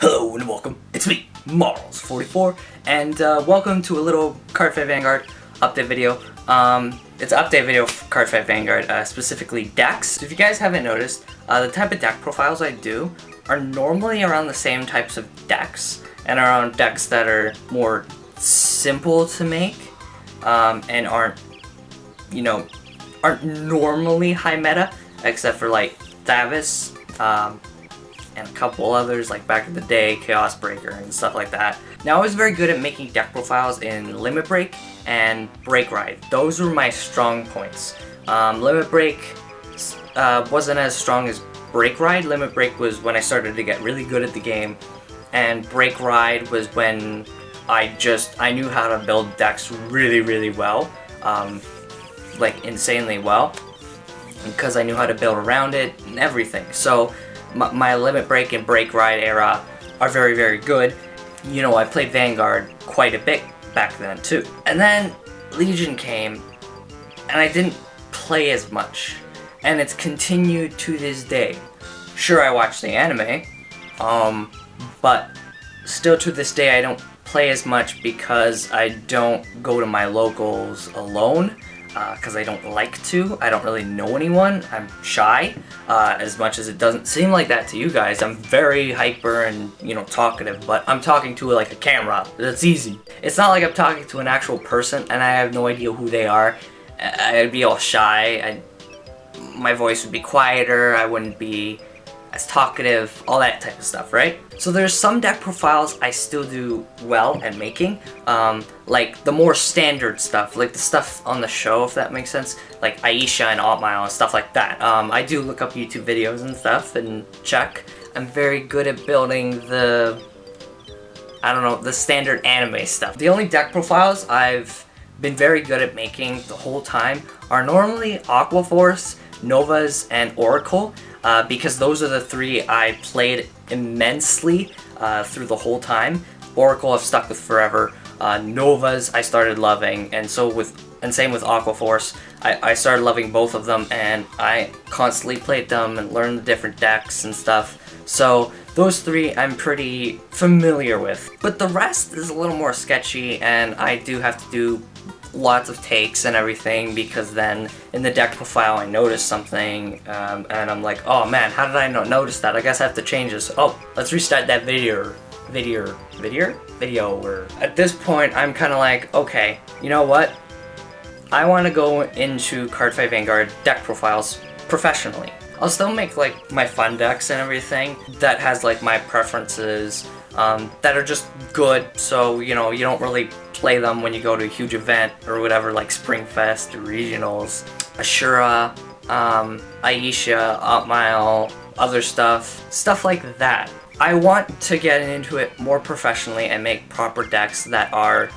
Hello and welcome, it's me, Marls44, and welcome to a little Cardfight Vanguard update video. It's an update video for Cardfight Vanguard, specifically decks. If you guys haven't noticed, the type of deck profiles I do are normally around the same types of decks, and around decks that are more simple to make, and aren't normally high meta, except for like Thavis, and a couple others like back in the day, Chaos Breaker and stuff like that. Now I was very good at making deck profiles in Limit Break and Break Ride. Those were my strong points. Limit Break wasn't as strong as Break Ride. Limit Break was when I started to get really good at the game, and Break Ride was when I knew how to build decks really well, like insanely well, because I knew how to build around it and everything. So my Limit Break and Break Ride era are very good. You know, I played Vanguard quite a bit back then too. And then Legion came, and I didn't play as much. And it's continued to this day. Sure, I watch the anime, but still to this day I don't play as much because I don't go to my locals alone. Because I don't like to. I don't really know anyone. I'm shy, as much as it doesn't seem like that to you guys. I'm very hyper and, talkative, but I'm talking to like a camera. That's easy. It's not like I'm talking to an actual person and I have no idea who they are. I'd be all shy. My voice would be quieter. I wouldn't be as talkative, all that type of stuff, right? So there's some deck profiles I still do well at making, like the more standard stuff, like the stuff on the show, if that makes sense, like Aisha and Altmile and stuff like that. I do look up YouTube videos and stuff and check. I'm very good at building the standard anime stuff. The only deck profiles I've been very good at making the whole time are normally Aqua Force, Novas, and Oracle. Because those are the three I played immensely through the whole time. Oracle I've stuck with forever. Novas I started loving, and same with Aqua Force. I started loving both of them, and I constantly played them and learned the different decks and stuff. So those three I'm pretty familiar with. But the rest is a little more sketchy, and I do have to do lots of takes and everything, because then in the deck profile I noticed something, and I'm like, oh man, how did I not notice that? I guess I have to change this. Oh, let's restart that video. Or at this point I'm kind of like, okay, you know what? I want to go into Cardfight Vanguard deck profiles professionally. I'll still make like my fun decks and everything that has like my preferences, that are just good, so you don't really play them when you go to a huge event or whatever, like Springfest or regionals. Ashura, Aisha, Altmile, other stuff like that. I want to get into it more professionally and make proper decks that are,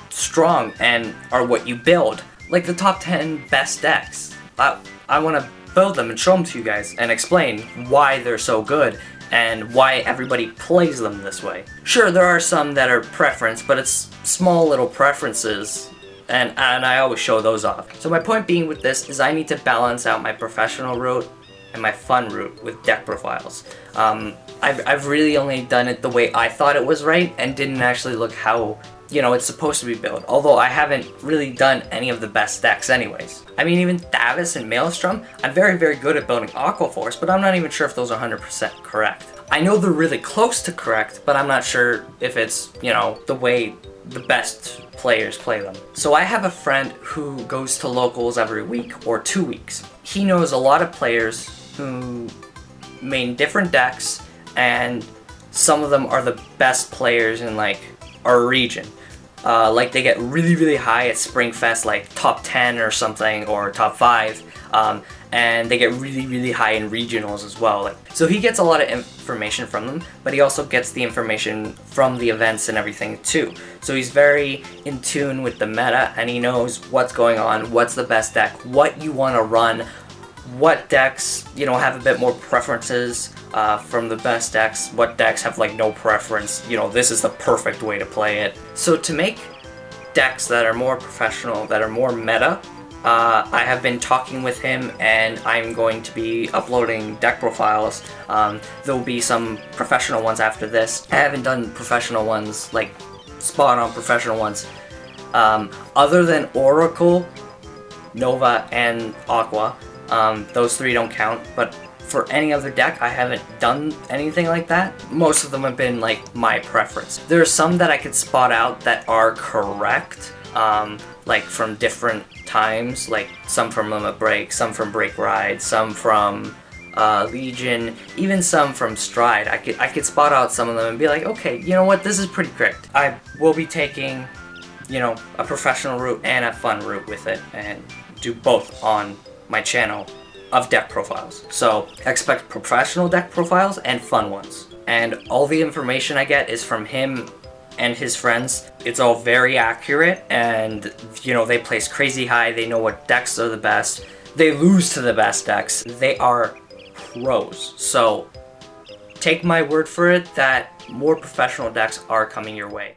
strong and are what you build. Like the top 10 best decks. I want to build them and show them to you guys and explain why they're so good and why everybody plays them this way. Sure, there are some that are preference, but it's small little preferences, and I always show those off. So my point being with this is I need to balance out my professional route and my fun route with deck profiles. I've really only done it the way I thought it was right, and didn't actually look how it's supposed to be built, although I haven't really done any of the best decks anyways. I mean, even Thavis and Maelstrom, I'm very good at building Aqua Force, but I'm not even sure if those are 100% correct. I know they're really close to correct, but I'm not sure if it's, the way the best players play them. So I have a friend who goes to locals every week or 2 weeks. He knows a lot of players who main different decks, and some of them are the best players in like our region. Like they get really high at Springfest, like top 10 or something, or top 5, and they get really high in regionals as well. So he gets a lot of information from them, but he also gets the information from the events and everything too. So he's very in tune with the meta, and he knows what's going on, what's the best deck, what you want to run, what decks have a bit more preferences from the best decks, what decks have like no preference, this is the perfect way to play it. So to make decks that are more professional, that are more meta, I have been talking with him, and I'm going to be uploading deck profiles. There will be some professional ones after this. I haven't done professional ones, like spot-on professional ones, other than Oracle, Nova, and Aqua. Those three don't count, but for any other deck, I haven't done anything like that. Most of them have been like my preference. There are some that I could spot out that are correct, like from different times, like some from Limit Break, some from Break Ride, some from Legion, even some from Stride. I could spot out some of them and be like, okay, you know what, this is pretty correct. I will be taking, you know, a professional route and a fun route with it, and do both on my channel of deck profiles. So expect professional deck profiles and fun ones. And all the information I get is from him and his friends. It's all very accurate, and you know, they place crazy high. They know what decks are the best. They lose to the best decks. They are pros. So take my word for it that more professional decks are coming your way.